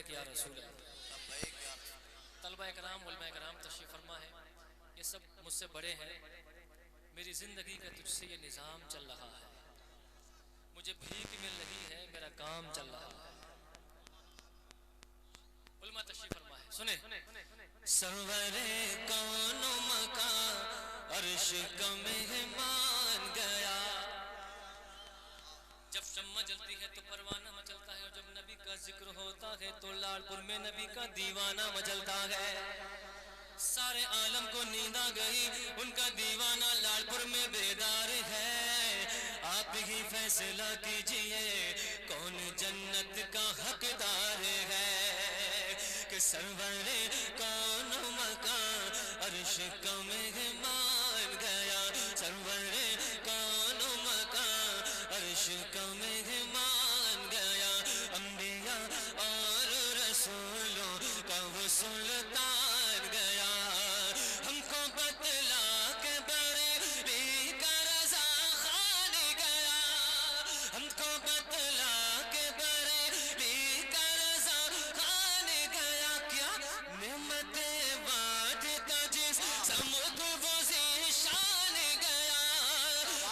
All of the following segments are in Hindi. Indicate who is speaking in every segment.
Speaker 1: लब्बैक या रसूल अल्लाह। तलबा इकराम, उलमा इकराम तशरीफ़ फरमा है, ये सब मुझसे बड़े हैं। मेरी ज़िंदगी का तुझसे ये निज़ाम चल रहा है, मुझे भीख मिल रही है, मेरा काम चल रहा है। उलमा तशरीफ़ फरमा है, सुने। सरवरे कौन मका अर्श का मेहमान गया। जब शम्मा जलती है तो परवाना मचलता है, और जब नबी का जिक्र होता है तो लालपुर में नबी का दीवाना मचलता है। सारे आलम को नींद आ गई, उनका दीवाना लालपुर में बेदार है। आप ही फैसला कीजिए कौन जन्नत का हकदार है। कि सरवरे कौन मकान अर्श का मेहमान गया। सरवरे कौन मकान अर्श का मेहमान गया। अंबिया और रसूलों का वो सुल्तान गया। हमको बतला के बरेली का रज़ा खान गया। हमको बतला के बरेली का रज़ा खान गया। क्या नेमतें बांटता जिस समुख वो ज़ीशान गया।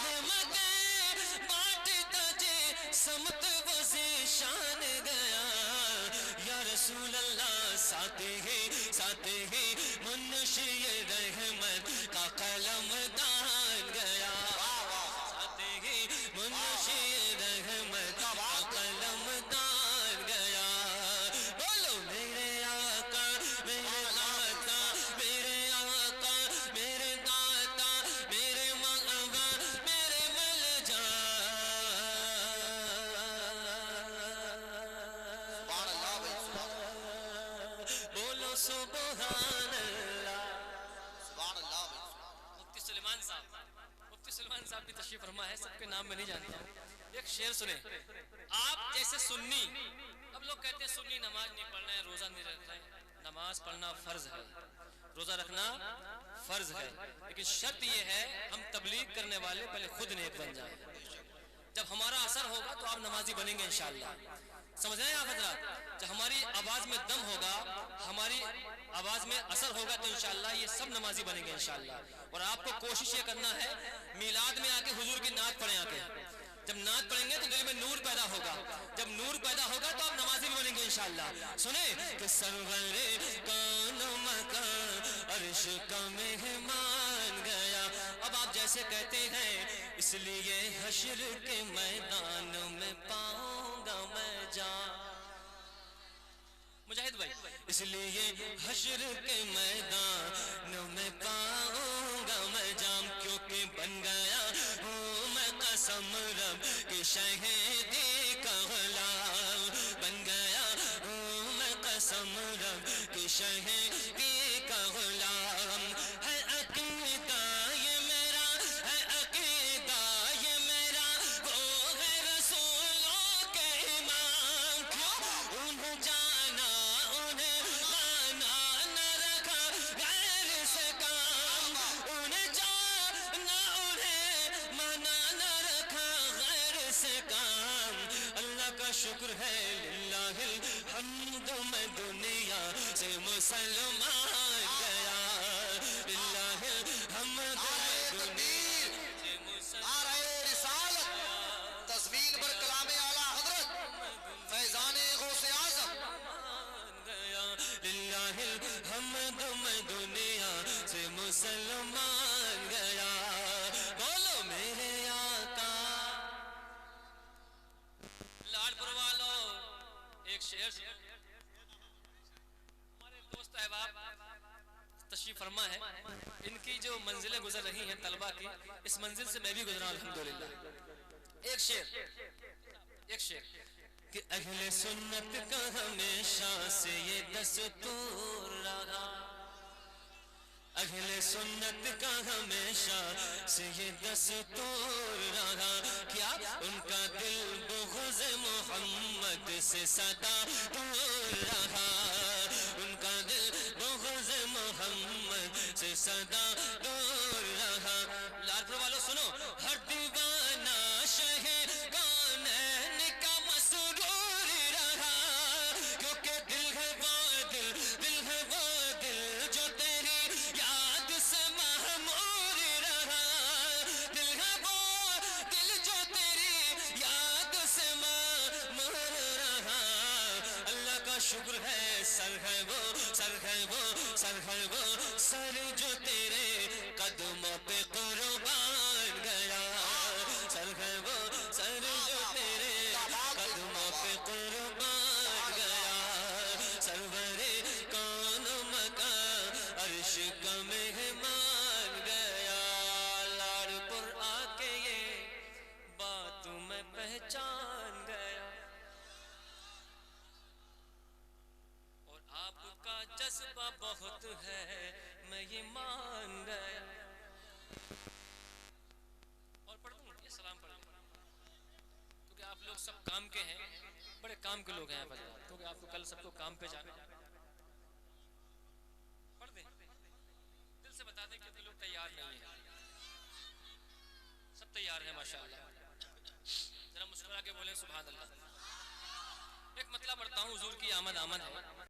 Speaker 1: नेमतें बांटता जिस समुख वो ज़ीशान गया। या रसूल अल्लाह साथ ही मुनशी रहमत का कलम दान गया। साथ ही मुनशी रहमत का कलम दान गया। बोलो मेरे आका मेरे दाता, मेरे आका मेरे दाता, मेरे मअवा मेरे मलजा। बोलो सुभान अल्लाह। मुफ्ती सुलेमान साहब भी तशरीफ फरमा है, सबके नाम में नहीं जानता। एक शेर सुने। आप जैसे सुन्नी, अब लोग कहते हैं सुन्नी नमाज नहीं पढ़ना है, रोजा नहीं रखना है। नमाज पढ़ना फर्ज है, रोजा रखना फर्ज है, लेकिन शर्त यह है हम तबलीग करने वाले पहले खुद नेक बन जाए। जब हमारा असर होगा तो आप नमाजी बनेंगे इंशाअल्लाह। समझ रहे हैं आप हजरात? जब हमारी आवाज में दम होगा, हमारी आवाज में असर होगा तो इंशाअल्लाह ये सब नमाजी बनेंगे इंशाअल्लाह। और आपको कोशिश ये करना है मिलाद में आके हुजूर की नात पढ़े आके। जब नात पढ़ेंगे तो दिल में नूर पैदा होगा, जब नूर पैदा होगा तो आप नमाजी भी बनेंगे इंशाअल्लाह। सुने कि सरवरे कौन मकान अर्श का मेहमान गया। अब आप जैसे कहते हैं इसलिए हश्र के मैदान में पाऊंगा मैं जान। मुजाहिद भाई, इसलिए हश्र के मैदान में पाऊंगा मैं जाम। क्योंकि बन गया हूँ मैं कसम रब के शहीदी का गुलाम। बन गया हूँ मैं कसम रब के शहीदी का गुलाम। है अकीदा ये मेरा, है अकीदा ये मेरा, वो है रसूलों के इमाम। क्यों उन्हें जाना उन्हें माना न रखा गैर से काम। उन्हें जाना उन्हें माना न रखा गैर से काम। अल्लाह का शुक्र है लिल्लाहिल हम्द मैं दुनिया से मुसलमान गया। लिल्लाहिल हम्द मैं दुनिया से मुसलमान
Speaker 2: रिसालत तस्वीर पर कलामे आला हजरत फैजाने गौसे आज़म
Speaker 1: गया। लिल्लाहिल हम्द मैं दुनिया से मुसलमान गया। बोलो मेरे आका। लाडपुर वालों एक शेर, हमारे दोस्त अहबाब तशरीफ फरमा है, इनकी जो मंजिलें गुजर रही हैं तलबा की, इस मंजिल से मैं भी गुजरा अल्हम्दुलिल्लाह। एक शेर कि अहले सुन्नत का हमेशा से ये दस्तूर रहा। अहले सुन्नत का हमेशा से ये दस्तूर रहा। क्या उनका दिल बुग़्ज़ मोहम्मद से सदा दूर रहा। उनका दिल बुग़्ज़ मोहम्मद से सदा दूर रहा। लालपुर वालों सुनो, हर दीवाना शहे कौनैन का मसरूर रहा। क्योंकि दिल शुक्र है, सर है वो, सर है वो, सर है वो, सर जो तेरे कदमों पे कुर्बान गया। सर है वो, सर जो तेरे कदमों पे कुर्बान गया। सरवरे कौन मका अर्श का मेहमान गया। लाड़पुर आके ये बात मैं पहचान गया, और आपका जज्बा बहुत है, मैं ये मान गया। और पढ़ दूं ये सलाम पढ़ दूं, क्योंकि आप लोग सब काम के हैं, बड़े काम के लोग हैं यहाँ पर, क्योंकि आपको कल सबको काम पे जाना। पढ़ दें, दिल से बता दें, क्योंकि लोग तैयार नहीं हैं, सब तैयार हैं माशाअल्लाह। जरा मुस्कुरा के बोले सुभान अल्लाह। एक मतला पढ़ता हूँ, हुजूर की आमद आमद है।